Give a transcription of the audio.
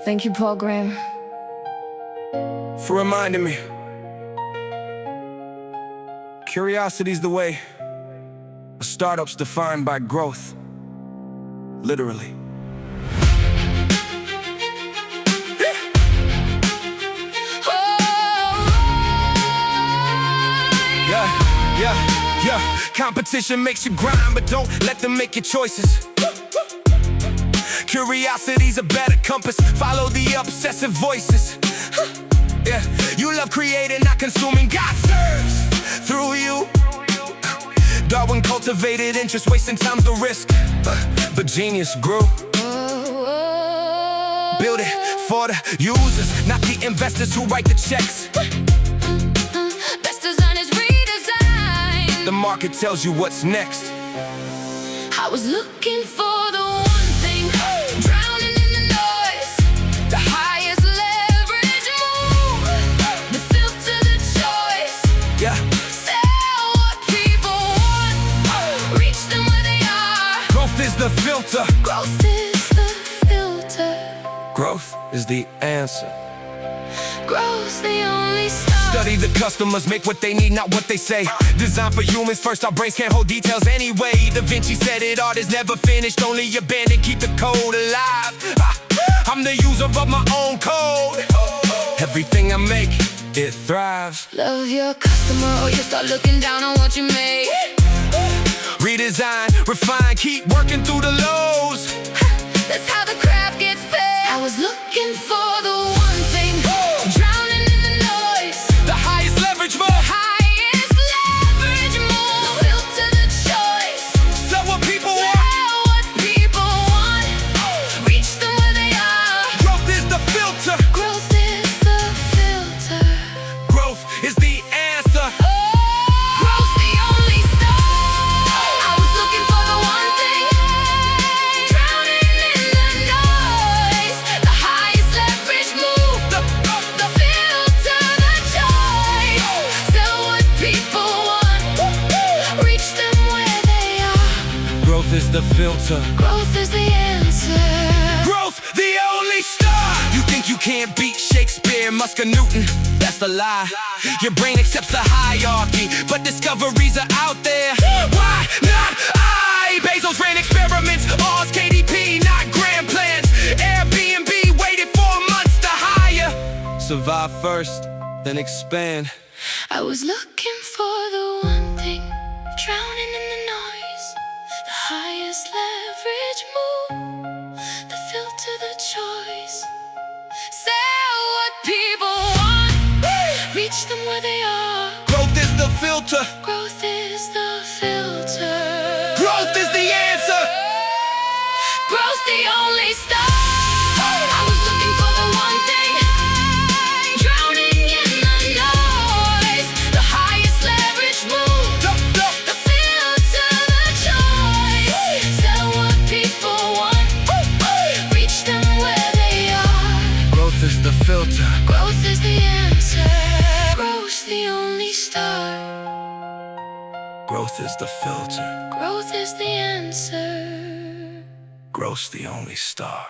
Thank you, Paul Graham. For reminding me. Curiosity's the way. A startup's defined by growth. Literally. Yeah. Competition makes you grind, but don't let them make your choices. Curiosity's a better compass. Follow the obsessive voices. Yeah, you love creating, not consuming. God serves through you. Darwin cultivated interest, wasting time's the risk. But genius grew. Build it for the users, not the investors who write the checks. Best design is redesign. The market tells you what's next. I was looking for the one thing, drowning in the noise, the highest leverage move, the filter, the choice. Yeah. Sell what people want, reach them where they are. Growth is the filter. Growth is the filter. Growth is the answer. Growth's the only star. Study the customers, make what they need, not what they say. Design for humans first, our brains can't hold details anyway. Da Vinci said it, art is never finished, only abandoned, keep the code alive. I'm the user of my own code. Everything I make, it thrives. Love your customer or you start looking down on what you made. Redesign, refine, keep working through the lows. That's how the craft gets paid. I was looking for the one thing, drowning in the noise, The highest leverage move. highest leverage move, the filter, the choice. Sell what people want. Sell what people want, reach them where they are. Growth is the filter. Growth is the filter. Growth is the answer. Growth's the only star. I was looking for the one thing, drowning in the noise, the highest leverage move, the filter, the choice. Sell what people want, reach them where they are. Growth is the filter. Growth is the answer. Growth, the only star. You think you can't beat Shakespeare, Musker, Newton? That's a lie. Your brain accepts the hierarchy, but discoveries are out there. Why not I? Bezos ran experiments, Oz, KDP, not grand plans. Airbnb waited 4 months to hire. Survive first, then expand. I was looking for the one thing, drowning in the noise, the highest leverage move, the filter, the choice. Sell what people want, reach them where they are. Growth is the filter. Growth is the filter. Growth is the answer. Growth's the only star. I was looking for the one thing, drowning in the noise, the highest leverage move, the filter, the choice. Sell what people want, reach them where they are. Growth is the filter. Growth is the answer. Growth's the only star. Growth is the filter. Growth is the answer. Growth's the only star.